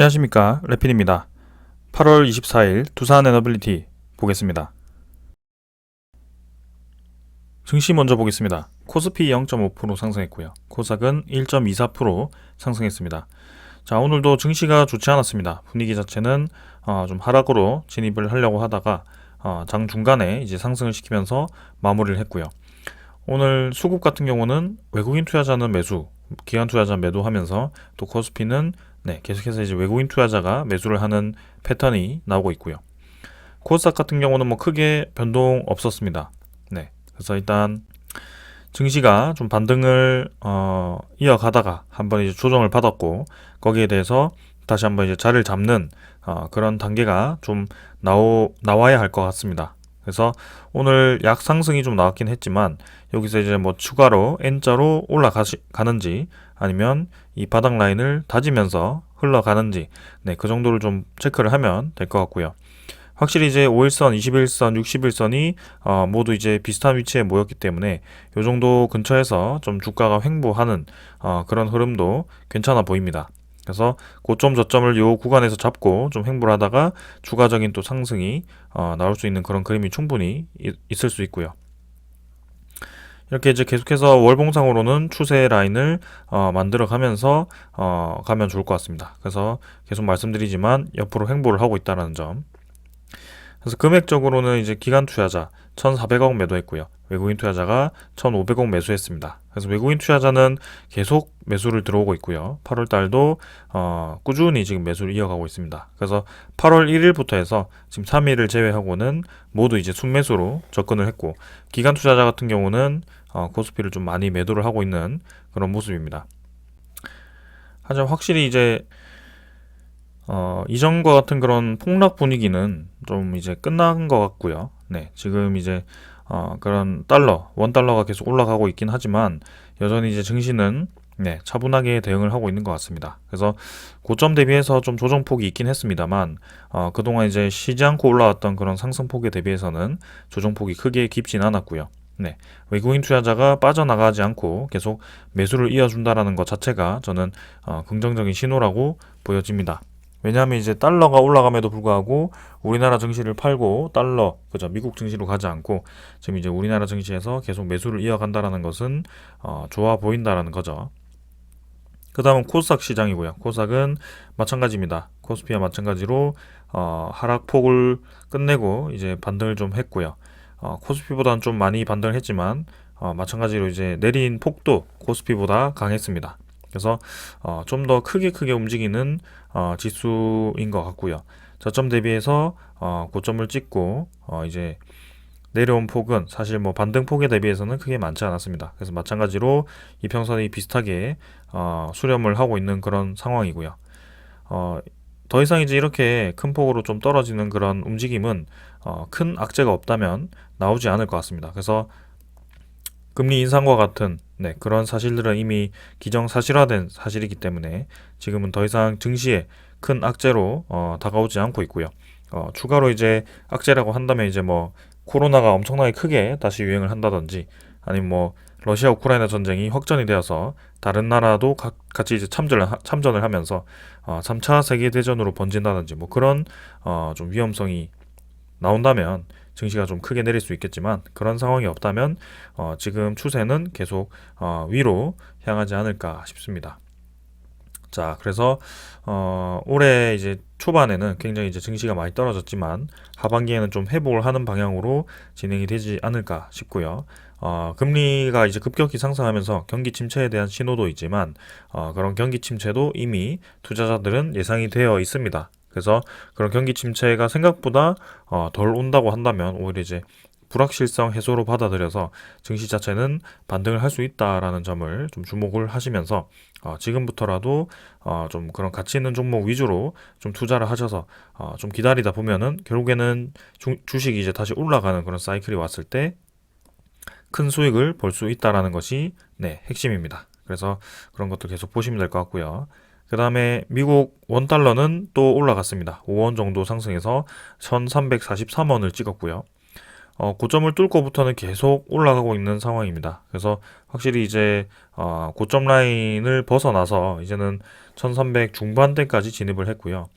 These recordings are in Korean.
안녕하십니까, 래핀입니다. 8월 24일 두산 에너빌리티 보겠습니다. 증시 먼저 보겠습니다. 코스피 0.5% 상승했고요. 코스닥은 1.24% 상승했습니다. 자, 오늘도 증시가 좋지 않았습니다. 분위기 자체는 좀 하락으로 진입을 하려고 하다가 장 중간에 이제 상승을 시키면서 마무리를 했고요. 오늘 수급 같은 경우는 외국인 투자자는 매수, 기관 투자자 매도하면서 또 코스피는 계속해서 이제 외국인 투자자가 매수를 하는 패턴이 나오고 있고요. 코스닥 같은 경우는 뭐 크게 변동 없었습니다. 그래서 일단 증시가 좀 반등을 이어가다가 한번 이제 조정을 받았고 거기에 대해서 다시 한번 이제 자리를 잡는 그런 단계가 좀 나와야 할 것 같습니다. 그래서 오늘 약상승이 좀 나왔긴 했지만 여기서 이제 뭐 추가로 N자로 올라가는지 아니면 이 바닥 라인을 다지면서 흘러가는지 그 정도를 좀 체크를 하면 될 것 같고요. 확실히 이제 5일선, 21일선, 60일선이 모두 이제 비슷한 위치에 모였기 때문에 이 정도 근처에서 좀 주가가 횡보하는 그런 흐름도 괜찮아 보입니다. 그래서 고점 저점을 요 구간에서 잡고 좀 횡보를 하다가 추가적인 또 상승이 나올 수 있는 그런 그림이 충분히 있을 수 있고요. 이렇게 이제 계속해서 월봉상으로는 추세 라인을 만들어 가면서 가면 좋을 것 같습니다. 그래서 계속 말씀드리지만 옆으로 횡보를 하고 있다는 점. 그래서 금액적으로는 이제 기관 투자자 1,400억 매도했고요. 외국인 투자자가 1,500억 매수했습니다. 그래서 외국인 투자자는 계속 매수를 들어오고 있고요. 8월 달도 꾸준히 지금 매수를 이어가고 있습니다. 그래서 8월 1일부터 해서 지금 3일을 제외하고는 모두 이제 순매수로 접근을 했고 기관 투자자 같은 경우는 코스피를 좀 많이 매도를 하고 있는 그런 모습입니다. 하지만 확실히 이제 이전과 같은 그런 폭락 분위기는 좀 이제 끝난 것 같고요. 지금 이제 그런 원달러가 계속 올라가고 있긴 하지만 여전히 이제 증시는 차분하게 대응을 하고 있는 것 같습니다. 그래서 고점 대비해서 좀 조정폭이 있긴 했습니다만 그동안 이제 쉬지 않고 올라왔던 그런 상승폭에 대비해서는 조정폭이 크게 깊진 않았고요. 외국인 투자자가 빠져나가지 않고 계속 매수를 이어준다라는 것 자체가 저는 긍정적인 신호라고 보여집니다. 왜냐하면 이제 달러가 올라감에도 불구하고 우리나라 증시를 팔고 그죠? 미국 증시로 가지 않고 지금 이제 우리나라 증시에서 계속 매수를 이어간다라는 것은 좋아 보인다라는 거죠. 그 다음은 코스닥 시장이고요. 코스닥은 마찬가지입니다. 코스피와 마찬가지로 하락폭을 끝내고 이제 반등을 좀 했고요. 코스피보다는 좀 많이 반등을 했지만 마찬가지로 이제 내린 폭도 코스피보다 강했습니다. 그래서 좀 더 크게 움직이는 지수인 것 같고요. 저점 대비해서 고점을 찍고 이제 내려온 폭은 사실 뭐 반등 폭에 대비해서는 크게 많지 않았습니다. 그래서 마찬가지로 이평선이 비슷하게 수렴을 하고 있는 그런 상황이고요. 더 이상 이제 이렇게 큰 폭으로 좀 떨어지는 그런 움직임은 큰 악재가 없다면 나오지 않을 것 같습니다. 그래서 금리 인상과 같은 그런 사실들은 이미 기정사실화된 사실이기 때문에 지금은 더 이상 증시에 큰 악재로 다가오지 않고 있고요. 추가로 이제 악재라고 한다면 이제 뭐 코로나가 엄청나게 크게 다시 유행을 한다든지 아니면 뭐 러시아 우크라이나 전쟁이 확전이 되어서 다른 나라도 같이 이제 참전을 하면서 3차 세계 대전으로 번진다든지 뭐 그런 좀 위험성이 나온다면 증시가 좀 크게 내릴 수 있겠지만 그런 상황이 없다면 지금 추세는 계속 위로 향하지 않을까 싶습니다. 자, 그래서 올해 이제 초반에는 굉장히 이제 증시가 많이 떨어졌지만 하반기에는 좀 회복을 하는 방향으로 진행이 되지 않을까 싶고요. 금리가 이제 급격히 상승하면서 경기 침체에 대한 신호도 있지만 그런 경기 침체도 이미 투자자들은 예상이 되어 있습니다. 그래서 그런 경기 침체가 생각보다 덜 온다고 한다면 오히려 이제 불확실성 해소로 받아들여서 증시 자체는 반등을 할 수 있다라는 점을 좀 주목을 하시면서 지금부터라도 좀 그런 가치 있는 종목 위주로 좀 투자를 하셔서 좀 기다리다 보면은 결국에는 주식이 이제 다시 올라가는 그런 사이클이 왔을 때 큰 수익을 볼 수 있다라는 것이 핵심입니다. 그래서 그런 것도 계속 보시면 될 것 같고요. 그 다음에 미국 원달러는 또 올라갔습니다. 5원 정도 상승해서 1343원을 찍었고요. 고점을 뚫고부터는 계속 올라가고 있는 상황입니다. 그래서 확실히 이제 고점 라인을 벗어나서 이제는 1300 중반대까지 진입을 했고요.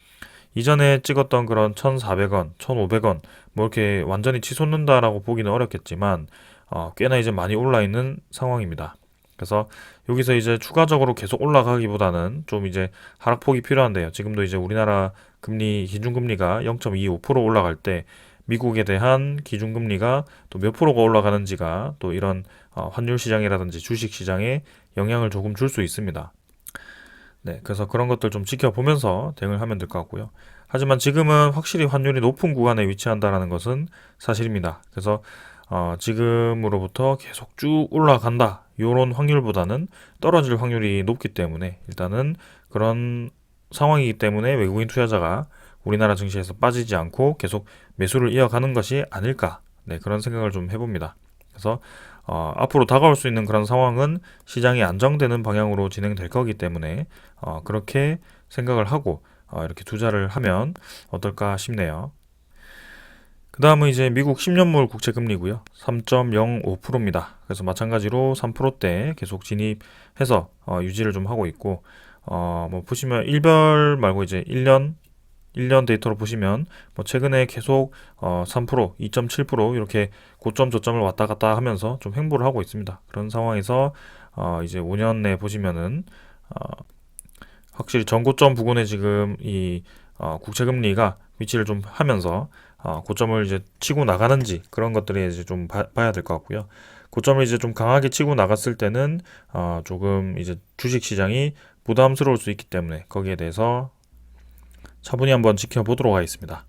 이전에 찍었던 그런 1,400원, 1,500원 뭐 이렇게 완전히 치솟는다라고 보기는 어렵겠지만 꽤나 이제 많이 올라 있는 상황입니다. 그래서 여기서 이제 추가적으로 계속 올라가기보다는 좀 이제 하락폭이 필요한데요. 지금도 이제 우리나라 금리 기준금리가 0.25% 올라갈 때 미국에 대한 기준금리가 또 몇 프로가 올라가는지가 또 이런 환율 시장이라든지 주식 시장에 영향을 조금 줄 수 있습니다. 네, 그래서 그런 것들 좀 지켜보면서 대응을 하면 될 것 같고요. 하지만 지금은 확실히 환율이 높은 구간에 위치한다라는 것은 사실입니다. 그래서 지금으로부터 계속 쭉 올라간다. 요런 확률보다는 떨어질 확률이 높기 때문에 일단은 그런 상황이기 때문에 외국인 투자자가 우리나라 증시에서 빠지지 않고 계속 매수를 이어가는 것이 아닐까. 네, 그런 생각을 좀 해봅니다. 그래서 앞으로 다가올 수 있는 그런 상황은 시장이 안정되는 방향으로 진행될 거기 때문에 그렇게 생각을 하고 이렇게 투자를 하면 어떨까 싶네요. 그 다음은 이제 미국 10년물 국채 금리고요. 3.05%입니다. 그래서 마찬가지로 3%대 계속 진입해서 유지를 좀 하고 있고 뭐 보시면 일별 말고 이제 1년 데이터로 보시면 뭐 최근에 계속 3%, 2.7% 이렇게 고점 저점을 왔다 갔다 하면서 좀 횡보를 하고 있습니다. 그런 상황에서 이제 5년 내 보시면은 확실히 전고점 부근에 지금 이 국채 금리가 위치를 좀 하면서 고점을 이제 치고 나가는지 그런 것들이 이제 좀 봐야 될 것 같고요. 고점을 이제 좀 강하게 치고 나갔을 때는 조금 이제 주식 시장이 부담스러울 수 있기 때문에 거기에 대해서 차분히 한번 지켜보도록 하겠습니다.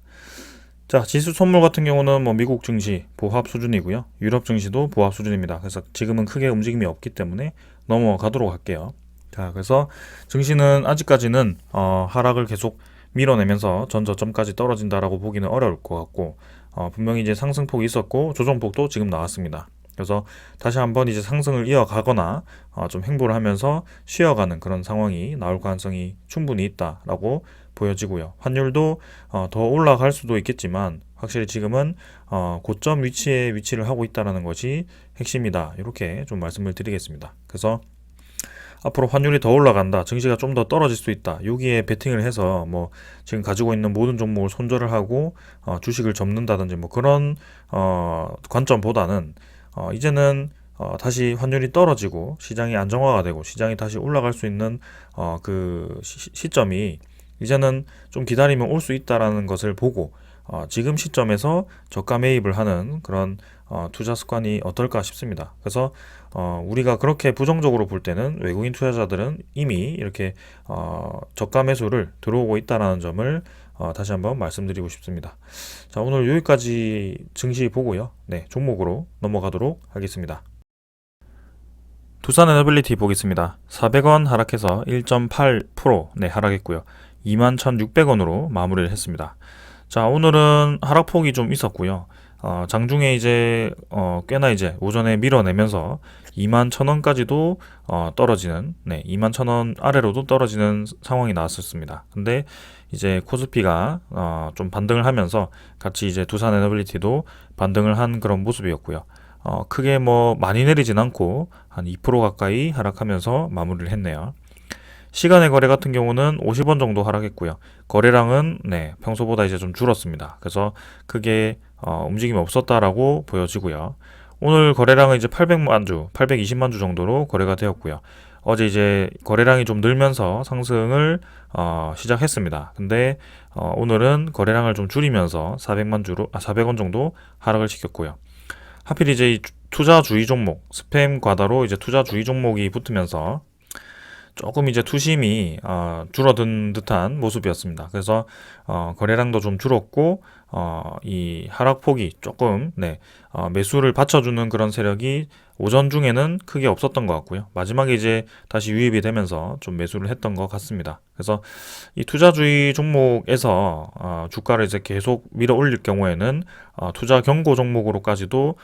자, 지수 선물 같은 경우는 뭐 미국 증시 보합 수준이고요. 유럽 증시도 보합 수준입니다. 그래서 지금은 크게 움직임이 없기 때문에 넘어가도록 할게요. 자, 그래서 증시는 아직까지는 하락을 계속 밀어내면서 전 저점까지 떨어진다라고 보기는 어려울 것 같고 분명히 이제 상승폭이 있었고 조정폭도 지금 나왔습니다. 그래서 다시 한번 이제 상승을 이어가거나 좀 횡보를 하면서 쉬어가는 그런 상황이 나올 가능성이 충분히 있다라고 보여지고요. 환율도 더 올라갈 수도 있겠지만 확실히 지금은 고점 위치에 위치를 하고 있다는 것이 핵심이다. 이렇게 좀 말씀을 드리겠습니다. 그래서 앞으로 환율이 더 올라간다. 증시가 좀 더 떨어질 수 있다. 여기에 베팅을 해서 뭐 지금 가지고 있는 모든 종목을 손절을 하고 주식을 접는다든지 뭐 그런 관점보다는 이제는 다시 환율이 떨어지고 시장이 안정화가 되고 시장이 다시 올라갈 수 있는 그 시점이 이제는 좀 기다리면 올 수 있다라는 것을 보고 지금 시점에서 저가 매입을 하는 그런 투자 습관이 어떨까 싶습니다. 그래서 우리가 그렇게 부정적으로 볼 때는 외국인 투자자들은 이미 이렇게 저가 매수를 들어오고 있다는 점을 다시 한번 말씀드리고 싶습니다. 자, 오늘 여기까지 증시 보고요. 네, 종목으로 넘어가도록 하겠습니다. 두산 에너빌리티 보겠습니다. 400원 하락해서 1.8% 네, 하락했고요. 21,600원으로 마무리를 했습니다. 자, 오늘은 하락폭이 좀 있었고요. 장중에 이제 꽤나 이제 오전에 밀어내면서 21,000원까지도 떨어지는 21,000원 아래로도 떨어지는 상황이 나왔었습니다. 근데 이제 코스피가 좀 반등을 하면서 같이 이제 두산 에너빌리티도 반등을 한 그런 모습이었고요. 크게 뭐 많이 내리진 않고 한 2% 가까이 하락하면서 마무리를 했네요. 시간의 거래 같은 경우는 50원 정도 하락했고요. 거래량은 평소보다 이제 좀 줄었습니다. 그래서 크게 움직임이 없었다라고 보여지고요. 오늘 거래량은 이제 800만 주, 820만 주 정도로 거래가 되었고요. 어제 이제 거래량이 좀 늘면서 상승을 시작했습니다. 근데 오늘은 거래량을 좀 줄이면서 400원 정도 하락을 시켰고요. 하필 이제 이 투자주의 종목, 스팸 과다로 이제 투자주의 종목이 붙으면서 조금 이제 투심이 줄어든 듯한 모습이었습니다. 그래서 거래량도 좀 줄었고 이 하락폭이 조금 매수를 받쳐주는 그런 세력이 오전 중에는 크게 없었던 것 같고요. 마지막에 이제 다시 유입이 되면서 좀 매수를 했던 것 같습니다. 그래서 이 투자주의 종목에서 주가를 이제 계속 밀어 올릴 경우에는 투자 경고 종목으로까지도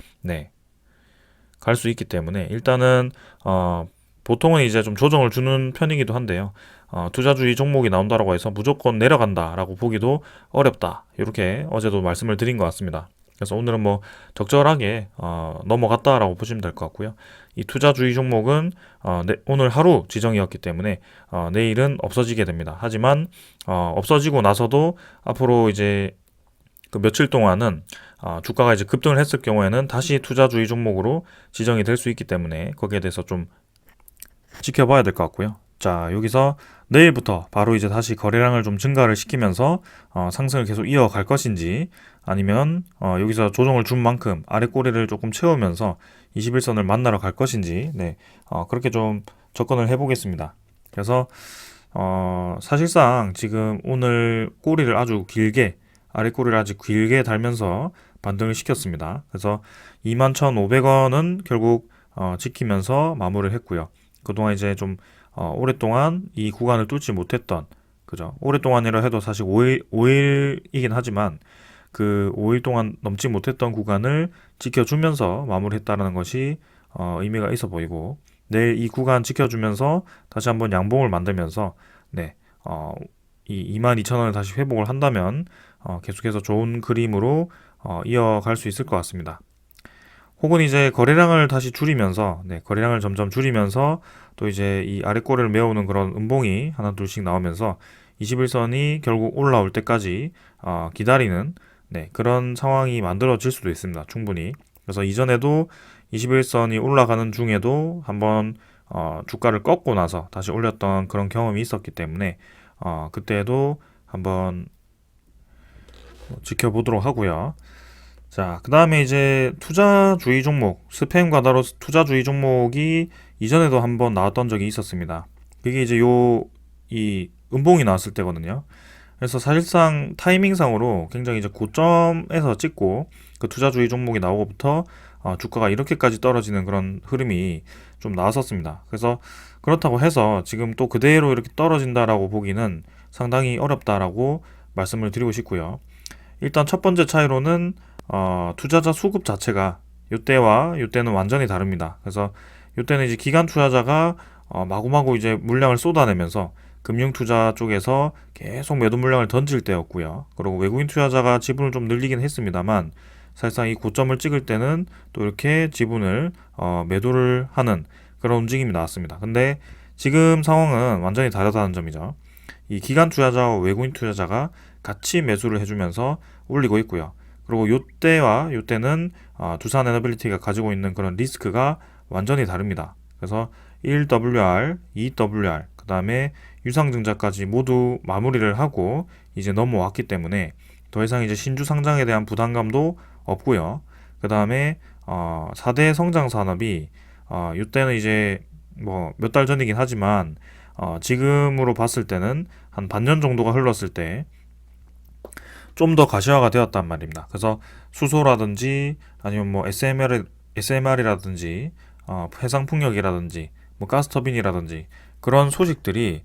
갈 수 있기 때문에 일단은 보통은 이제 좀 조정을 주는 편이기도 한데요. 투자주의 종목이 나온다라고 해서 무조건 내려간다라고 보기도 어렵다. 이렇게 어제도 말씀을 드린 것 같습니다. 그래서 오늘은 뭐 적절하게 넘어갔다라고 보시면 될 것 같고요. 이 투자 주의 종목은 오늘 하루 지정이었기 때문에 내일은 없어지게 됩니다. 하지만 없어지고 나서도 앞으로 이제 그 며칠 동안은 주가가 이제 급등을 했을 경우에는 다시 투자주의 종목으로 지정이 될 수 있기 때문에 거기에 대해서 좀 지켜봐야 될 것 같고요. 자, 여기서 내일부터 바로 이제 다시 거래량을 좀 증가를 시키면서 상승을 계속 이어갈 것인지, 아니면 여기서 조정을 준 만큼 아래 꼬리를 조금 채우면서 21선을 만나러 갈 것인지, 네, 그렇게 좀 접근을 해보겠습니다. 그래서 사실상 지금 오늘 꼬리를 아주 길게, 아래 꼬리를 아주 길게 달면서 반등을 시켰습니다. 그래서 21,500원은 결국 지키면서 마무리를 했고요. 그동안 이제 좀 오랫동안 이 구간을 뚫지 못했던, 그죠? 오랫동안이라 해도 사실 5일이긴 하지만 그 5일 동안 넘지 못했던 구간을 지켜주면서 마무리했다는 것이 의미가 있어 보이고, 내일 이 구간 지켜주면서 다시 한번 양봉을 만들면서, 네, 이 22,000원을 다시 회복을 한다면 계속해서 좋은 그림으로 이어갈 수 있을 것 같습니다. 혹은 이제 거래량을 다시 줄이면서, 네, 거래량을 점점 줄이면서 또 이제 이 아래꼬리를 메우는 그런 음봉이 하나 둘씩 나오면서 21선이 결국 올라올 때까지 기다리는, 네, 그런 상황이 만들어질 수도 있습니다. 충분히. 그래서 이전에도 21선이 올라가는 중에도 한번 주가를 꺾고 나서 다시 올렸던 그런 경험이 있었기 때문에 그때도 한번 지켜보도록 하고요. 자, 그 다음에 이제 투자주의 종목, 스팸 과다로 투자주의 종목이 이전에도 한번 나왔던 적이 있었습니다. 그게 이제 이 음봉이 나왔을 때거든요. 그래서 사실상 타이밍상으로 굉장히 이제 고점에서 찍고 그 투자주의 종목이 나오고부터 주가가 이렇게까지 떨어지는 그런 흐름이 좀 나왔었습니다. 그래서 그렇다고 해서 지금 또 그대로 이렇게 떨어진다라고 보기는 상당히 어렵다라고 말씀을 드리고 싶고요. 일단 첫 번째 차이로는 투자자 수급 자체가 이때와 이때는 완전히 다릅니다. 그래서 이때는 이제 기관 투자자가 마구마구 이제 물량을 쏟아내면서 금융 투자 쪽에서 계속 매도 물량을 던질 때였고요. 그리고 외국인 투자자가 지분을 좀 늘리긴 했습니다만 사실상 이 고점을 찍을 때는 또 이렇게 지분을 매도를 하는 그런 움직임이 나왔습니다. 근데 지금 상황은 완전히 다르다는 점이죠. 이 기관 투자자와 외국인 투자자가 같이 매수를 해주면서 올리고 있고요. 그리고 요때와 요때는 두산 에너빌리티가 가지고 있는 그런 리스크가 완전히 다릅니다. 그래서 1WR, 2WR, 그 다음에 유상증자까지 모두 마무리를 하고 이제 넘어왔기 때문에 더 이상 이제 신주 상장에 대한 부담감도 없고요. 그 다음에 4대 성장 산업이 이때는 이제 뭐 몇 달 전이긴 하지만 지금으로 봤을 때는 한 반년 정도가 흘렀을 때 좀 더 가시화가 되었단 말입니다. 그래서 수소라든지 아니면 뭐 SMR이라든지 해상풍력이라든지 뭐 가스터빈이라든지 그런 소식들이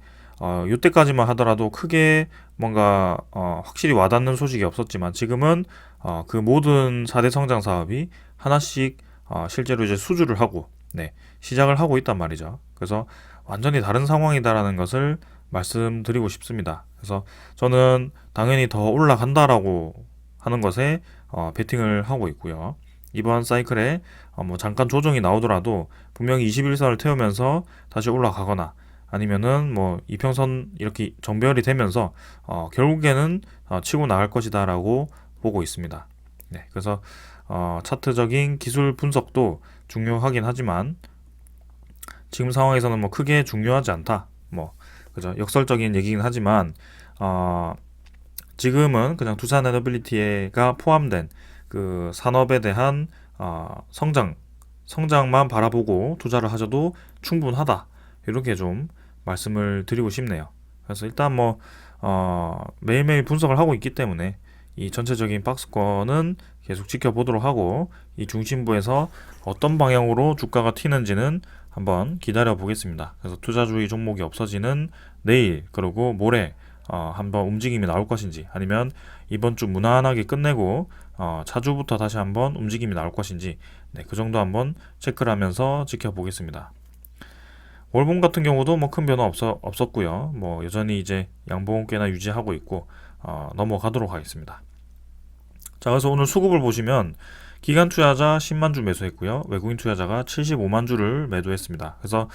이때까지만 하더라도 크게 뭔가 확실히 와닿는 소식이 없었지만 지금은 그 모든 4대 성장 사업이 하나씩 실제로 이제 수주를 하고, 네, 시작을 하고 있단 말이죠. 그래서 완전히 다른 상황이다라는 것을 말씀드리고 싶습니다. 그래서 저는 당연히 더 올라간다라고 하는 것에 베팅을 하고 있고요. 이번 사이클에 뭐 잠깐 조정이 나오더라도 분명히 21선을 태우면서 다시 올라가거나 아니면은 뭐 이평선 이렇게 정배열이 되면서 결국에는 치고 나갈 것이다라고 보고 있습니다. 네, 그래서 차트적인 기술 분석도 중요하긴 하지만 지금 상황에서는 뭐 크게 중요하지 않다. 뭐 그죠? 역설적인 얘기긴 하지만 지금은 그냥 두산 에너빌리티가 포함된 그 산업에 대한 성장만 바라보고 투자를 하셔도 충분하다. 이렇게 좀 말씀을 드리고 싶네요. 그래서 일단 뭐 매일매일 분석을 하고 있기 때문에 이 전체적인 박스권은 계속 지켜보도록 하고 이 중심부에서 어떤 방향으로 주가가 튀는지는 한번 기다려 보겠습니다. 그래서 투자주의 종목이 없어지는 내일 그리고 모레 한번 움직임이 나올 것인지 아니면 이번 주 무난하게 끝내고 차주부터 다시 한번 움직임이 나올 것인지, 네, 그 정도 한번 체크를 하면서 지켜보겠습니다. 월봉 같은 경우도 뭐 큰 변화 없었고요. 뭐 여전히 이제 양봉 꽤나 유지하고 있고 넘어가도록 하겠습니다. 자, 그래서 오늘 수급을 보시면 기관 투자자 10만 주 매수했고요. 외국인 투자자가 75만 주를 매도했습니다. 그래서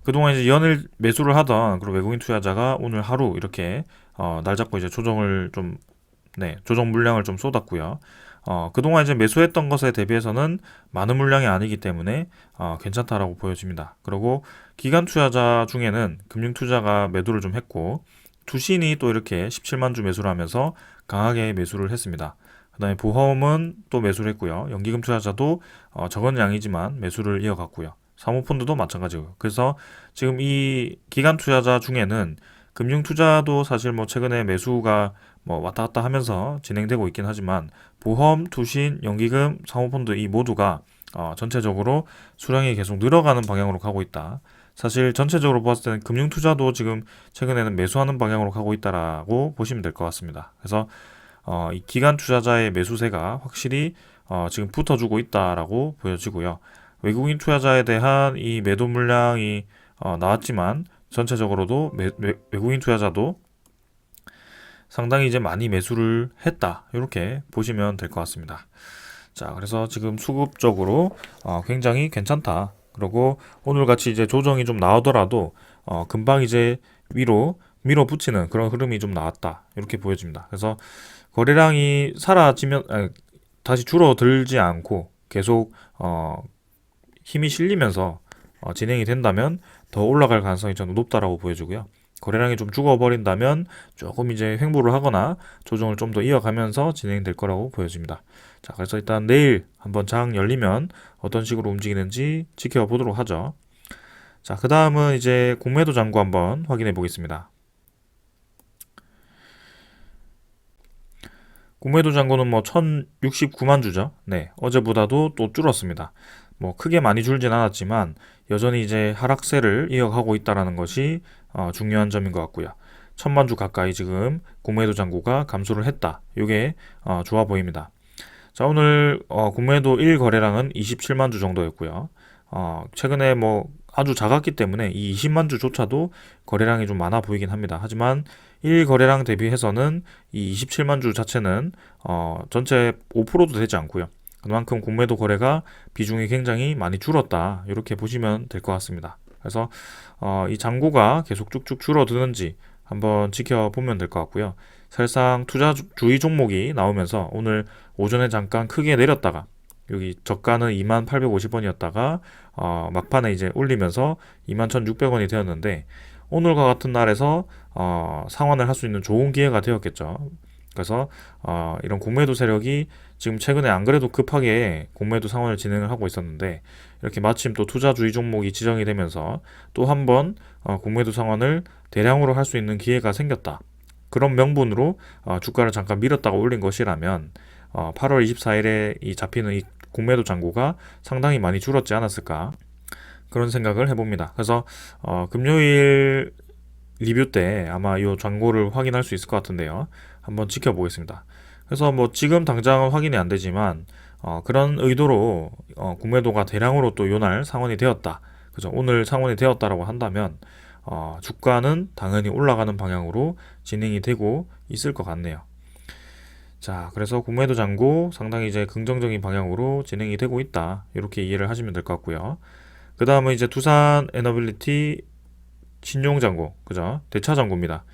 그동안 이제 연일 매수를 하던 그런 외국인 투자자가 오늘 하루 이렇게 날 잡고 이제 조정을 좀 조정 물량을 좀 쏟았고요. 그동안 이제 매수했던 것에 대비해서는 많은 물량이 아니기 때문에 괜찮다라고 보여집니다. 그리고 기관 투자자 중에는 금융 투자가 매도를 좀 했고 투신이 또 이렇게 17만 주 매수를 하면서 강하게 매수를 했습니다. 그다음에 보험은 또 매수를 했고요. 연기금 투자자도 적은 양이지만 매수를 이어갔고요. 사모펀드도 마찬가지고요. 그래서 지금 이 기관 투자자 중에는 금융 투자도 사실 뭐 최근에 매수가 뭐 왔다 갔다 하면서 진행되고 있긴 하지만 보험, 투신, 연기금, 사모펀드 이 모두가 전체적으로 수량이 계속 늘어가는 방향으로 가고 있다. 사실 전체적으로 봤을 때는 금융 투자도 지금 최근에는 매수하는 방향으로 가고 있다라고 보시면 될 것 같습니다. 그래서 이 기관 투자자의 매수세가 확실히 지금 붙어주고 있다라고 보여지고요. 외국인 투자자에 대한 이 매도 물량이 나왔지만 전체적으로도 외국인 투자자도 상당히 이제 많이 매수를 했다. 이렇게 보시면 될 것 같습니다. 자, 그래서 지금 수급적으로 굉장히 괜찮다. 그리고 오늘같이 이제 조정이 좀 나오더라도 금방 이제 위로 밀어붙이는 그런 흐름이 좀 나왔다. 이렇게 보여집니다. 그래서 거래량이 사라지면 다시 줄어들지 않고 계속 힘이 실리면서 진행이 된다면 더 올라갈 가능성이 저는 높다라고 보여지고요. 거래량이 좀 죽어버린다면 조금 이제 횡보를 하거나 조정을 좀 더 이어가면서 진행될 거라고 보여집니다. 자, 그래서 일단 내일 한번 장 열리면 어떤 식으로 움직이는지 지켜보도록 하죠. 자, 그 다음은 이제 공매도 잔고 한번 확인해 보겠습니다. 공매도 잔고는 뭐 1069만 주죠. 네, 어제보다도 또 줄었습니다. 뭐 크게 많이 줄진 않았지만 여전히 이제 하락세를 이어가고 있다는 것이 중요한 점인 것 같고요. 1000만 주 가까이 지금 공매도 잔고가 감소를 했다. 이게 좋아 보입니다. 자, 오늘 공매도 1거래량은 27만 주 정도였고요. 최근에 뭐 아주 작았기 때문에 이 20만 주조차도 거래량이 좀 많아 보이긴 합니다. 하지만 1거래량 대비해서는 이 27만 주 자체는 전체 5%도 되지 않고요. 그만큼 공매도 거래가 비중이 굉장히 많이 줄었다. 이렇게 보시면 될 것 같습니다. 그래서 이 잔고가 계속 쭉쭉 줄어드는지 한번 지켜보면 될 것 같고요. 사실상 투자 주의 종목이 나오면서 오늘 오전에 잠깐 크게 내렸다가 여기 저가는 2850원이었다가 막판에 이제 올리면서 21,600원이 되었는데 오늘과 같은 날에서 상환을 할 수 있는 좋은 기회가 되었겠죠. 그래서 이런 공매도 세력이 지금 최근에 안 그래도 급하게 공매도 상환을 진행을 하고 있었는데 이렇게 마침 또 투자주의 종목이 지정이 되면서 또 한 번 공매도 상환을 대량으로 할 수 있는 기회가 생겼다. 그런 명분으로 주가를 잠깐 밀었다가 올린 것이라면 8월 24일에 이 잡히는 이 공매도 잔고가 상당히 많이 줄었지 않았을까 그런 생각을 해봅니다. 그래서 금요일 리뷰 때 아마 이 잔고를 확인할 수 있을 것 같은데요. 한번 지켜보겠습니다. 그래서 뭐 지금 당장은 확인이 안 되지만 그런 의도로 공매도가 대량으로 또 요날 상환이 되었다. 그죠? 오늘 상환이 되었다라고 한다면 주가는 당연히 올라가는 방향으로 진행이 되고 있을 것 같네요. 자, 그래서 공매도 잔고 상당히 이제 긍정적인 방향으로 진행이 되고 있다. 이렇게 이해를 하시면 될 것 같고요. 그 다음은 이제 두산 에너빌리티 신용잔고, 그죠? 대차잔고입니다.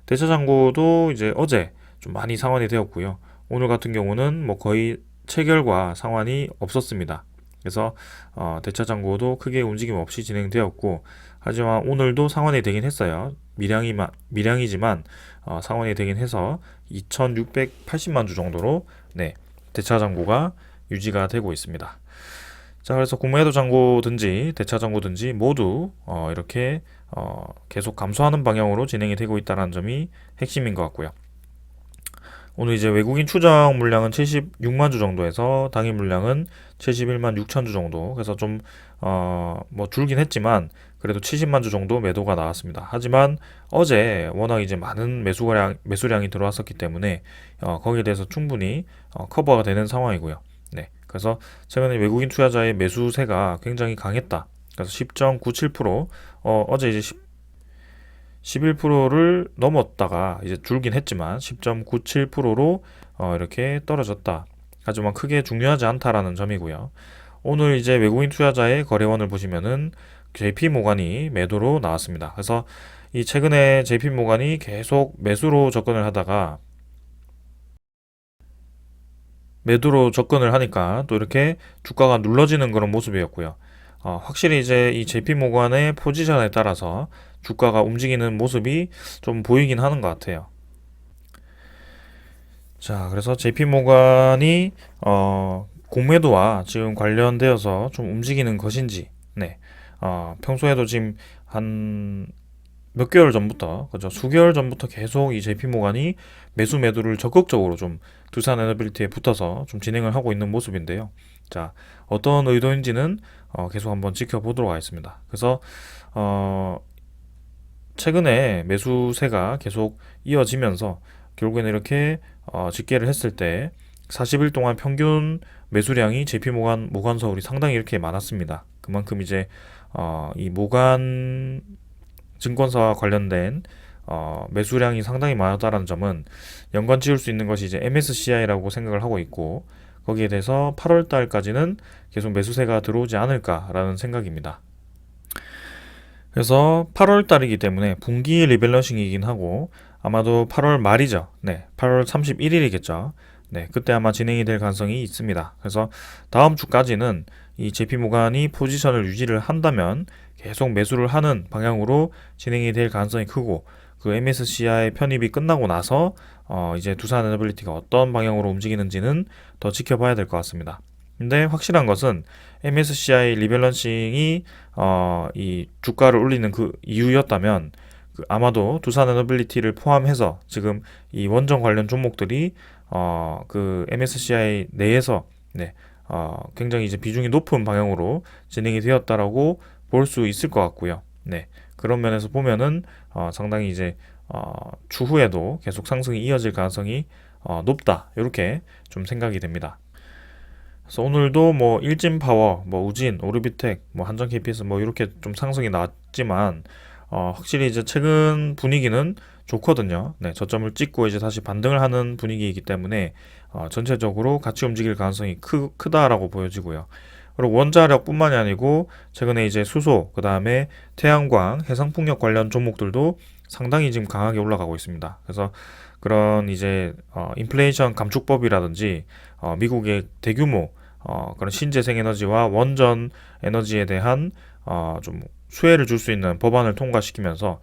대차잔고도 이제 어제 좀 많이 상환이 되었고요. 오늘 같은 경우는 뭐 거의 체결과 상환이 없었습니다. 그래서 대차잔고도 크게 움직임 없이 진행되었고, 하지만 오늘도 상환이 되긴 했어요. 미량이지만 상환이 되긴 해서 2,680만 주 정도로 대차잔고가 유지가 되고 있습니다. 자, 그래서 공매도 잔고든지 대차 잔고든지 모두 이렇게 계속 감소하는 방향으로 진행이 되고 있다는 점이 핵심인 것 같고요. 오늘 이제 외국인 추정 물량은 76만 주 정도에서 당일 물량은 71만 6천 주 정도. 그래서 좀 뭐 줄긴 했지만 그래도 70만 주 정도 매도가 나왔습니다. 하지만 어제 워낙 이제 많은 매수량이 들어왔었기 때문에 거기에 대해서 충분히 커버가 되는 상황이고요. 네. 그래서 최근에 외국인 투자자의 매수세가 굉장히 강했다. 그래서 10.97% 어제 이제 11%를 넘었다가 이제 줄긴 했지만 10.97%로 이렇게 떨어졌다. 하지만 크게 중요하지 않다라는 점이고요. 오늘 이제 외국인 투자자의 거래원을 보시면은 JP 모간이 매도로 나왔습니다. 그래서 이 최근에 JP 모간이 계속 매수로 접근을 하다가 매도로 접근을 하니까 또 이렇게 주가가 눌러지는 그런 모습이었고요. 확실히 이제 이 JP 모간의 포지션에 따라서 주가가 움직이는 모습이 좀 보이긴 하는 것 같아요. 자, 그래서 JP 모간이 공매도와 지금 관련되어서 좀 움직이는 것인지, 네, 평소에도 지금 한 몇 개월 전부터, 그죠? 수개월 전부터 계속 이 JP 모간이 매수 매도를 적극적으로 좀 두산 에너빌리티에 붙어서 좀 진행을 하고 있는 모습인데요. 자, 어떤 의도인지는 계속 한번 지켜보도록 하겠습니다. 그래서 어, 최근에 매수세가 계속 이어지면서 결국에는 이렇게 집계를 했을 때 40일 동안 평균 매수량이 JP 모간 서울이 상당히 이렇게 많았습니다. 그만큼 이제 이 모간 증권사와 관련된 매수량이 상당히 많았다는 점은 연관 지을 수 있는 것이 이제 MSCI라고 생각을 하고 있고, 거기에 대해서 8월 달까지는 계속 매수세가 들어오지 않을까라는 생각입니다. 그래서 8월 달이기 때문에 분기 리밸런싱이긴 하고 아마도 8월 말이죠. 네, 8월 31일이겠죠. 네, 그때 아마 진행이 될 가능성이 있습니다. 그래서 다음 주까지는 이 JP 모간이 포지션을 유지를 한다면 계속 매수를 하는 방향으로 진행이 될 가능성이 크고, 그 MSCI 편입이 끝나고 나서 이제 두산 에너빌리티가 어떤 방향으로 움직이는지는 더 지켜봐야 될 것 같습니다. 근데 확실한 것은 MSCI 리밸런싱이 이 주가를 올리는 그 이유였다면 아마도 두산 에너빌리티를 포함해서 지금 이 원전 관련 종목들이 그 MSCI 내에서 네, 굉장히 이제 비중이 높은 방향으로 진행이 되었다라고 볼 수 있을 것 같고요. 네, 그런 면에서 보면은 상당히 이제 추후에도 계속 상승이 이어질 가능성이 높다, 이렇게 좀 생각이 됩니다. 그래서 오늘도 뭐 일진파워, 뭐 우진, 오르비텍, 뭐 한전 KPS 뭐 이렇게 좀 상승이 나왔지만 확실히 이제 최근 분위기는 좋거든요. 네, 저점을 찍고 이제 다시 반등을 하는 분위기이기 때문에 전체적으로 같이 움직일 가능성이 크다라고 보여지고요. 그리고 원자력뿐만이 아니고 최근에 이제 수소, 그 다음에 태양광, 해상풍력 관련 종목들도 상당히 지금 강하게 올라가고 있습니다. 그래서 그런 이제 인플레이션 감축법이라든지 미국의 대규모 그런 신재생 에너지와 원전 에너지에 대한 좀 수혜를 줄 수 있는 법안을 통과시키면서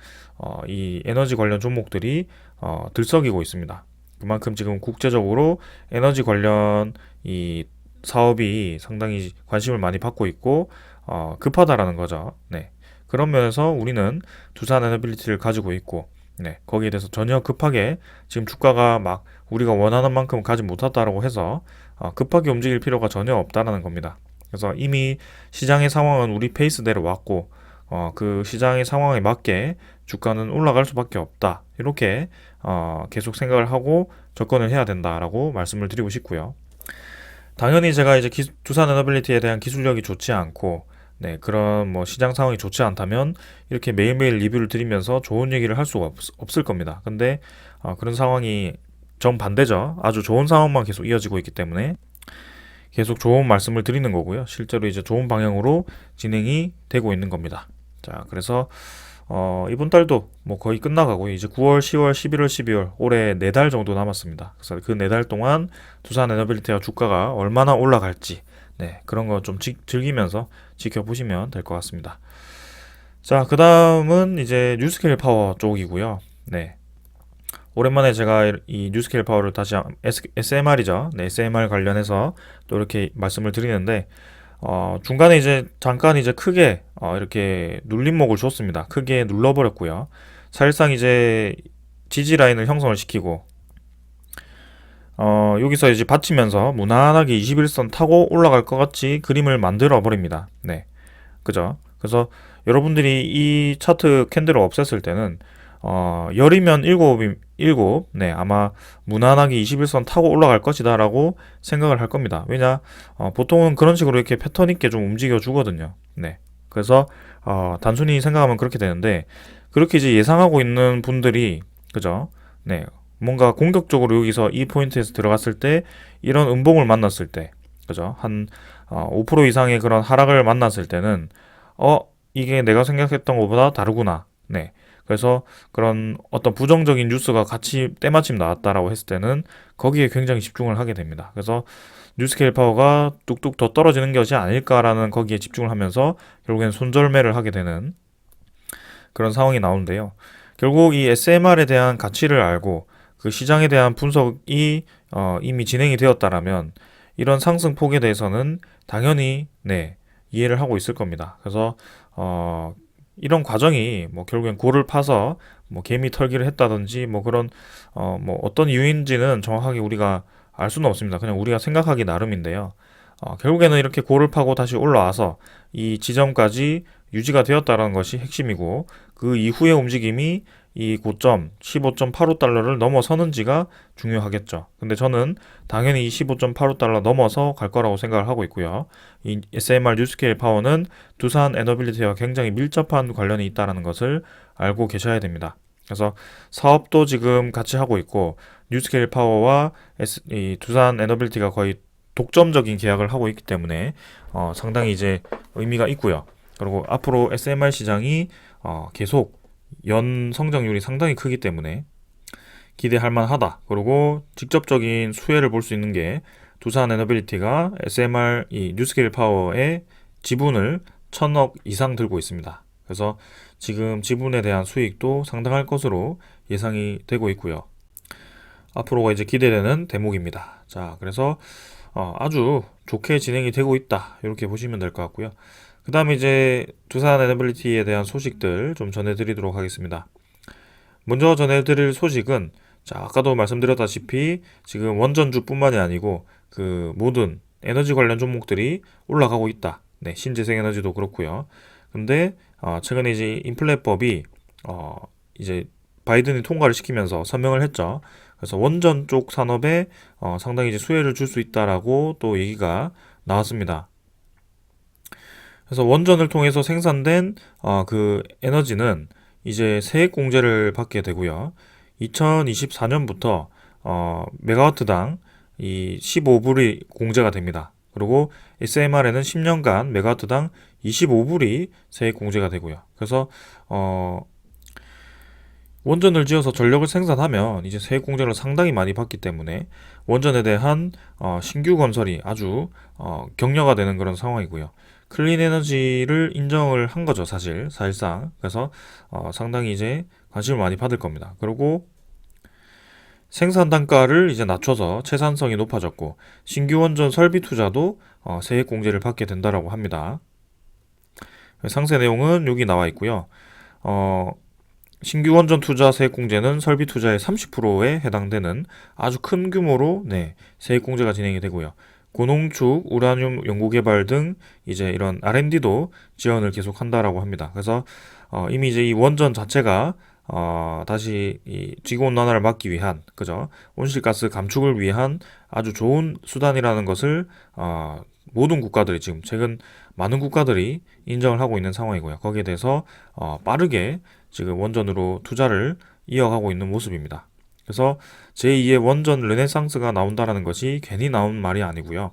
이 에너지 관련 종목들이 들썩이고 있습니다. 그만큼 지금 국제적으로 에너지 관련 이 사업이 상당히 관심을 많이 받고 있고 급하다라는 거죠. 네. 그런 면에서 우리는 두산 에너빌리티를 가지고 있고, 네, 거기에 대해서 전혀 급하게 지금 주가가 막 우리가 원하는 만큼 가지 못했다라고 해서 급하게 움직일 필요가 전혀 없다라는 겁니다. 그래서 이미 시장의 상황은 우리 페이스대로 왔고 그 시장의 상황에 맞게 주가는 올라갈 수밖에 없다, 이렇게 계속 생각을 하고 접근을 해야 된다라고 말씀을 드리고 싶고요. 당연히 제가 이제 두산 에너빌리티에 대한 기술력이 좋지 않고, 네, 그런 뭐 시장 상황이 좋지 않다면 이렇게 매일매일 리뷰를 드리면서 좋은 얘기를 할 수가 없을 겁니다. 근데 그런 상황이 정반대죠. 아주 좋은 상황만 계속 이어지고 있기 때문에 계속 좋은 말씀을 드리는 거고요. 실제로 이제 좋은 방향으로 진행이 되고 있는 겁니다. 자, 그래서 이번 달도 뭐 거의 끝나가고 이제 9월, 10월, 11월, 12월 올해 4달 정도 남았습니다. 그래서 그 4달 동안 두산 에너빌리티와 주가가 얼마나 올라갈지, 네, 그런 거 좀 즐기면서 지켜보시면 될 것 같습니다. 자, 그 다음은 이제 뉴스케일 파워 쪽이고요. 네, 오랜만에 제가 이 뉴스케일 파워를 다시 SMR이죠. 네, SMR 관련해서 또 이렇게 말씀을 드리는데 중간에 이제 잠깐 이제 크게 이렇게 눌림목을 줬습니다. 크게 눌러버렸고요. 사실상 이제 지지 라인을 형성을 시키고 여기서 이제 받치면서 무난하게 21선 타고 올라갈 것 같이 그림을 만들어 버립니다. 네, 그죠? 그래서 여러분들이 이 차트 캔들을 없앴을 때는 열이면 일곱, 네, 아마 무난하게 21선 타고 올라갈 것이다 라고 생각을 할 겁니다. 왜냐, 보통은 그런 식으로 이렇게 패턴 있게 좀 움직여 주거든요. 네, 그래서 단순히 생각하면 그렇게 되는데, 그렇게 이제 예상하고 있는 분들이, 그죠? 네, 뭔가 공격적으로 여기서 이 포인트에서 들어갔을 때 이런 음봉을 만났을 때, 그죠? 한 5% 이상의 그런 하락을 만났을 때는 어 이게 내가 생각했던 것보다 다르구나. 네. 그래서 그런 어떤 부정적인 뉴스가 같이 때마침 나왔다라고 했을 때는 거기에 굉장히 집중을 하게 됩니다. 그래서 뉴스케일 파워가 뚝뚝 더 떨어지는 것이 아닐까라는 거기에 집중을 하면서 결국엔 손절매를 하게 되는 그런 상황이 나오는데요. 결국 이 SMR에 대한 가치를 알고 그 시장에 대한 분석이 이미 진행이 되었다라면 이런 상승폭에 대해서는 당연히 네, 이해를 하고 있을 겁니다. 그래서 이런 과정이 뭐 결국엔 골을 파서 뭐 개미 털기를 했다든지 뭐 그런 뭐 어떤 이유인지는 정확하게 우리가 알 수는 없습니다. 그냥 우리가 생각하기 나름인데요. 결국에는 이렇게 골을 파고 다시 올라와서 이 지점까지 유지가 되었다는 것이 핵심이고 그 이후의 움직임이 이 고점 15.85달러를 넘어서는지가 중요하겠죠. 근데 저는 당연히 이 15.85달러 넘어서 갈 거라고 생각을 하고 있고요. 이 SMR 뉴스케일 파워는 두산 에너빌리티와 굉장히 밀접한 관련이 있다는 것을 알고 계셔야 됩니다. 그래서 사업도 지금 같이 하고 있고 뉴스케일 파워와 이 두산 에너빌리티가 거의 독점적인 계약을 하고 있기 때문에 상당히 이제 의미가 있고요. 그리고 앞으로 SMR 시장이 계속 연 성장률이 상당히 크기 때문에 기대할 만하다. 그리고 직접적인 수혜를 볼 수 있는 게 두산 에너빌리티가 SMR 이 뉴스케일 파워의 지분을 1,000억 이상 들고 있습니다. 그래서 지금 지분에 대한 수익도 상당할 것으로 예상이 되고 있고요. 앞으로가 이제 기대되는 대목입니다. 자, 그래서 아주 좋게 진행이 되고 있다. 이렇게 보시면 될 것 같고요. 그 다음에 이제 두산 에너빌리티에 대한 소식들 좀 전해드리도록 하겠습니다. 먼저 전해드릴 소식은 자, 아까도 말씀드렸다시피 지금 원전주뿐만이 아니고 그 모든 에너지 관련 종목들이 올라가고 있다. 네, 신재생에너지도 그렇고요. 근데 최근에 이제 인플레법이 이제 바이든이 통과를 시키면서 서명을 했죠. 그래서 원전 쪽 산업에 상당히 이제 수혜를 줄 수 있다라고 또 얘기가 나왔습니다. 그래서 원전을 통해서 생산된 그 에너지는 이제 세액 공제를 받게 되고요. 2024년부터 메가와트당 이 15불이 공제가 됩니다. 그리고 SMR에는 10년간 메가와트당 25불이 세액 공제가 되고요. 그래서 원전을 지어서 전력을 생산하면 이제 세액 공제를 상당히 많이 받기 때문에 원전에 대한 신규 건설이 아주 격려가 되는 그런 상황이고요. 클린 에너지를 인정을 한 거죠, 사실상. 그래서 상당히 이제 관심을 많이 받을 겁니다. 그리고 생산 단가를 이제 낮춰서 채산성이 높아졌고 신규 원전 설비 투자도 세액 공제를 받게 된다라고 합니다. 상세 내용은 여기 나와 있고요. 신규 원전 투자 세액 공제는 설비 투자의 30%에 해당되는 아주 큰 규모로 네, 세액 공제가 진행이 되고요. 고농축, 우라늄 연구 개발 등 이제 이런 R&D도 지원을 계속 한다라고 합니다. 그래서 이미 이제 이 원전 자체가 다시 이 지구 온난화를 막기 위한 그죠? 온실가스 감축을 위한 아주 좋은 수단이라는 것을 모든 국가들이 지금 최근 많은 국가들이 인정을 하고 있는 상황이고요. 거기에 대해서 빠르게 지금 원전으로 투자를 이어가고 있는 모습입니다. 그래서 제2의 원전 르네상스가 나온다라는 것이 괜히 나온 말이 아니고요.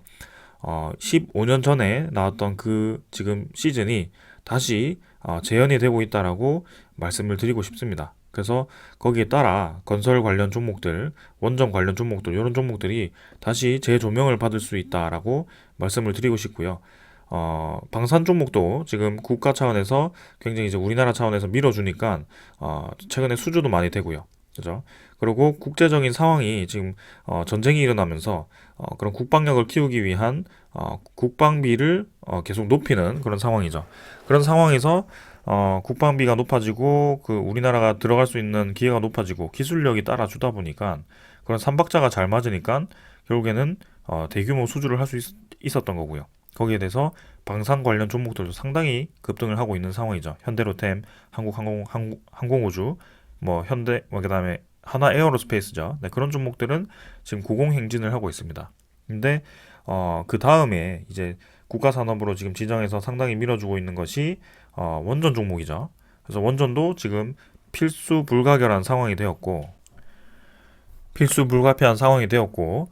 15년 전에 나왔던 그 지금 시즌이 다시 재현이 되고 있다라고 말씀을 드리고 싶습니다. 그래서 거기에 따라 건설 관련 종목들, 원전 관련 종목들 이런 종목들이 다시 재조명을 받을 수 있다라고 말씀을 드리고 싶고요. 방산 종목도 지금 국가 차원에서 굉장히 이제 우리나라 차원에서 밀어주니까 최근에 수주도 많이 되고요. 그죠? 그리고 국제적인 상황이 지금 전쟁이 일어나면서 그런 국방력을 키우기 위한 국방비를 계속 높이는 그런 상황이죠. 그런 상황에서 국방비가 높아지고 그 우리나라가 들어갈 수 있는 기회가 높아지고 기술력이 따라주다 보니까 그런 삼박자가 잘 맞으니까 결국에는 대규모 수주를 할 수 있었던 거고요. 거기에 대해서 방산 관련 종목들도 상당히 급등을 하고 있는 상황이죠. 현대로템, 항공우주, 뭐 현대, 뭐 그다음에 하나 에어로스페이스죠. 네, 그런 종목들은 지금 고공행진을 하고 있습니다. 근데 그 다음에 이제 국가 산업으로 지금 지정해서 상당히 밀어주고 있는 것이 원전 종목이죠. 그래서 원전도 지금 필수 불가결한 상황이 되었고 필수 불가피한 상황이 되었고,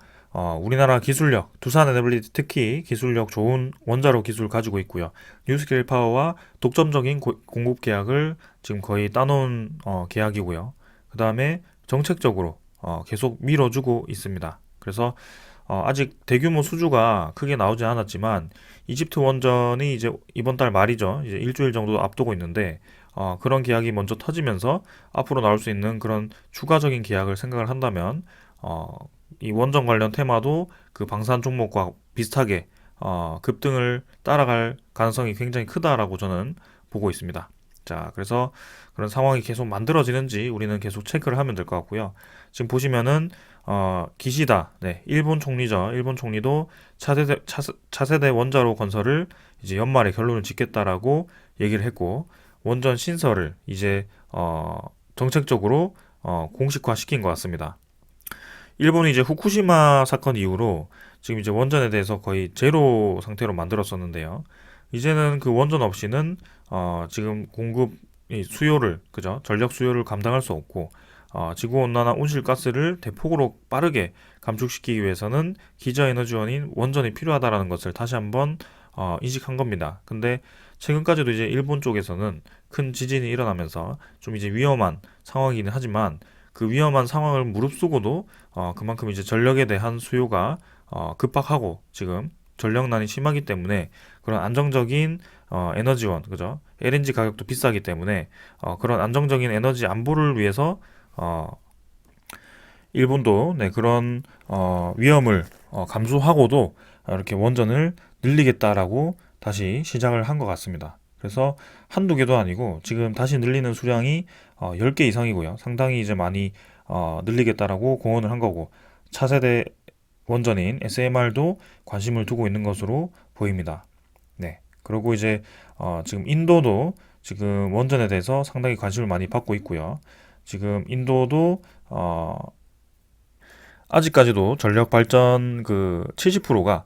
우리나라 기술력, 두산 에너빌리티 특히 기술력 좋은 원자로 기술 가지고 있고요. 뉴스케일 파워와 독점적인 공급 계약을 지금 거의 따놓은 계약이고요. 그 다음에 정책적으로 계속 밀어주고 있습니다. 그래서 아직 대규모 수주가 크게 나오지 않았지만 이집트 원전이 이제 이번 달 말이죠. 이제 일주일 정도 앞두고 있는데 그런 계약이 먼저 터지면서 앞으로 나올 수 있는 그런 추가적인 계약을 생각을 한다면 어, 이 원전 관련 테마도 그 방산 종목과 비슷하게 급등을 따라갈 가능성이 굉장히 크다라고 저는 보고 있습니다. 자, 그래서 그런 상황이 계속 만들어지는지 우리는 계속 체크를 하면 될 것 같고요. 지금 보시면은 기시다, 네, 일본 총리죠. 일본 총리도 차세대 원자로 건설을 이제 연말에 결론을 짓겠다라고 얘기를 했고 원전 신설을 이제 정책적으로 공식화 시킨 것 같습니다. 일본이 이제 후쿠시마 사건 이후로 지금 이제 원전에 대해서 거의 제로 상태로 만들었었는데요. 이제는 그 원전 없이는 지금 공급 이 수요를 그죠? 전력 수요를 감당할 수 없고 지구 온난화 온실가스를 대폭으로 빠르게 감축시키기 위해서는 기저에너지원인 원전이 필요하다라는 것을 다시 한번 인식한 겁니다. 근데 최근까지도 이제 일본 쪽에서는 큰 지진이 일어나면서 좀 이제 위험한 상황이긴 하지만 그 위험한 상황을 무릅쓰고도 그만큼 이제 전력에 대한 수요가 급박하고 지금 전력난이 심하기 때문에 그런 안정적인 에너지원 그죠? LNG 가격도 비싸기 때문에 그런 안정적인 에너지 안보를 위해서 일본도 네, 그런 위험을 감수하고도 이렇게 원전을 늘리겠다라고 다시 시작을 한 것 같습니다. 그래서 한두 개도 아니고 지금 다시 늘리는 수량이 10개 이상이고요. 상당히 이제 많이 늘리겠다라고 공언을 한 거고 차세대 원전인 SMR도 관심을 두고 있는 것으로 보입니다. 네. 그리고 이제 지금 인도도 지금 원전에 대해서 상당히 관심을 많이 받고 있고요. 지금 인도도 아직까지도 전력 발전 그 70%가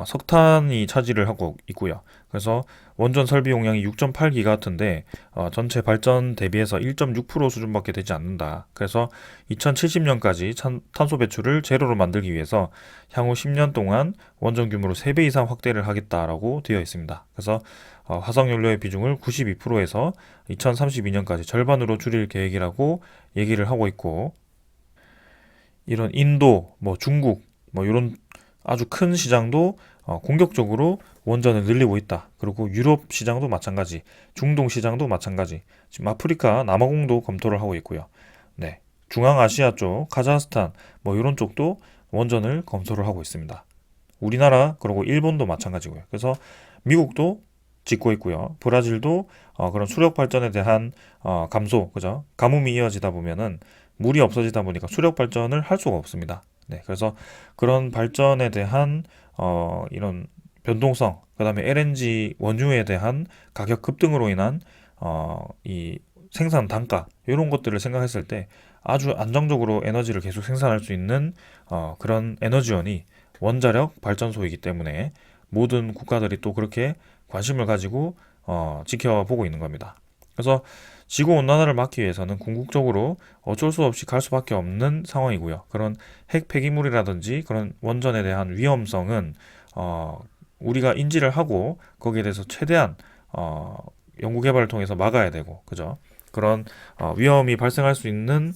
석탄이 차지를 하고 있고요. 그래서 원전 설비 용량이 6.8기가와트인데 전체 발전 대비해서 1.6% 수준밖에 되지 않는다. 그래서 2070년까지 탄소 배출을 제로로 만들기 위해서 향후 10년 동안 원전 규모를 3배 이상 확대를 하겠다라고 되어 있습니다. 그래서 화석 연료의 비중을 92%에서 2032년까지 절반으로 줄일 계획이라고 얘기를 하고 있고 이런 인도, 뭐 중국, 뭐 이런 아주 큰 시장도 공격적으로 원전을 늘리고 있다. 그리고 유럽 시장도 마찬가지, 중동 시장도 마찬가지. 지금 아프리카 남아공도 검토를 하고 있고요. 네, 중앙아시아 쪽, 카자흐스탄 뭐 이런 쪽도 원전을 검토를 하고 있습니다. 우리나라 그리고 일본도 마찬가지고요. 그래서 미국도 짓고 있고요. 브라질도 그런 수력 발전에 대한 감소, 그죠? 가뭄이 이어지다 보면은 물이 없어지다 보니까 수력 발전을 할 수가 없습니다. 네, 그래서 그런 발전에 대한 이런 변동성, 그다음에 LNG 원유에 대한 가격 급등으로 인한 이 생산 단가 이런 것들을 생각했을 때 아주 안정적으로 에너지를 계속 생산할 수 있는 그런 에너지원이 원자력 발전소이기 때문에 모든 국가들이 또 그렇게 관심을 가지고 지켜보고 있는 겁니다. 그래서 지구 온난화를 막기 위해서는 궁극적으로 어쩔 수 없이 갈 수밖에 없는 상황이고요. 그런 핵 폐기물이라든지 그런 원전에 대한 위험성은 우리가 인지를 하고 거기에 대해서 최대한 연구 개발을 통해서 막아야 되고, 그죠? 그런 위험이 발생할 수 있는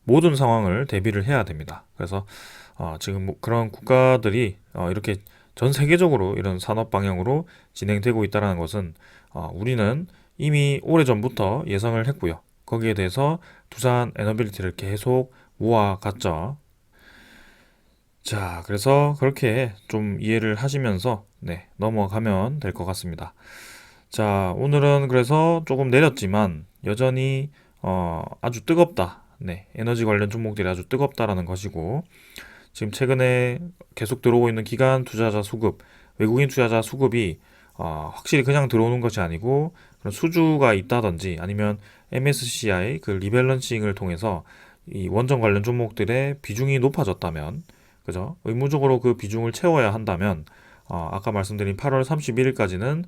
모든 상황을 대비를 해야 됩니다. 그래서 지금 뭐 그런 국가들이 이렇게 전 세계적으로 이런 산업 방향으로 진행되고 있다는 것은 우리는 이미 오래전부터 예상을 했고요. 거기에 대해서 두산 에너빌리티를 계속 모아갔죠. 자, 그래서 그렇게 좀 이해를 하시면서 네, 넘어가면 될 것 같습니다. 자, 오늘은 그래서 조금 내렸지만 여전히 아주 뜨겁다. 네, 에너지 관련 종목들이 아주 뜨겁다라는 것이고 지금 최근에 계속 들어오고 있는 기관 투자자 수급, 외국인 투자자 수급이 확실히 그냥 들어오는 것이 아니고 그런 수주가 있다든지 아니면 MSCI 그 리밸런싱을 통해서 이 원전 관련 종목들의 비중이 높아졌다면 그죠? 의무적으로 그 비중을 채워야 한다면 아까 말씀드린 8월 31일까지는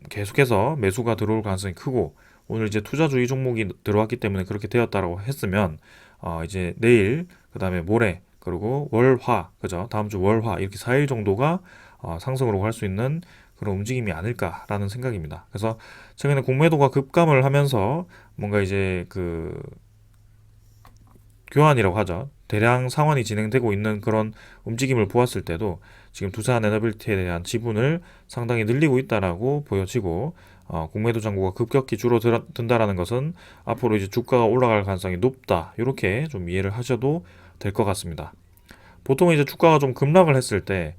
계속해서 매수가 들어올 가능성이 크고 오늘 이제 투자주의 종목이 들어왔기 때문에 그렇게 되었다고 했으면 이제 내일, 그 다음에 모레, 그리고 월, 화, 그죠? 다음 주 월, 화 이렇게 4일 정도가 상승으로 갈 수 있는 그런 움직임이 아닐까라는 생각입니다. 그래서 최근에 공매도가 급감을 하면서 뭔가 이제 그 교환이라고 하죠. 대량 상환이 진행되고 있는 그런 움직임을 보았을 때도 지금 두산 에너빌티에 대한 지분을 상당히 늘리고 있다라고 보여지고, 공매도 잔고가 급격히 줄어든다라는 것은 앞으로 이제 주가가 올라갈 가능성이 높다, 이렇게 좀 이해를 하셔도 될 것 같습니다. 보통 이제 주가가 좀 급락을 했을 때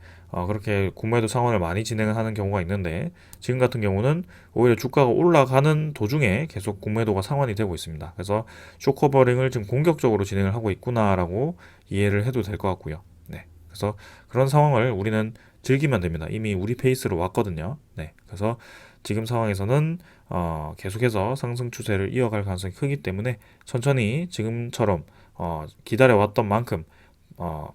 그렇게 공매도 상환을 많이 진행을 하는 경우가 있는데, 지금 같은 경우는 오히려 주가가 올라가는 도중에 계속 공매도가 상환이 되고 있습니다. 그래서 쇼커버링을 지금 공격적으로 진행을 하고 있구나라고 이해를 해도 될 것 같고요. 네, 그래서 그런 상황을 우리는 즐기면 됩니다. 이미 우리 페이스로 왔거든요. 네, 그래서 지금 상황에서는 계속해서 상승 추세를 이어갈 가능성이 크기 때문에 천천히 지금처럼 기다려왔던 만큼 어,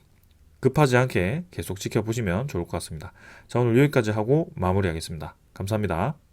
급하지 않게 계속 지켜보시면 좋을 것 같습니다. 자, 오늘 여기까지 하고 마무리하겠습니다. 감사합니다.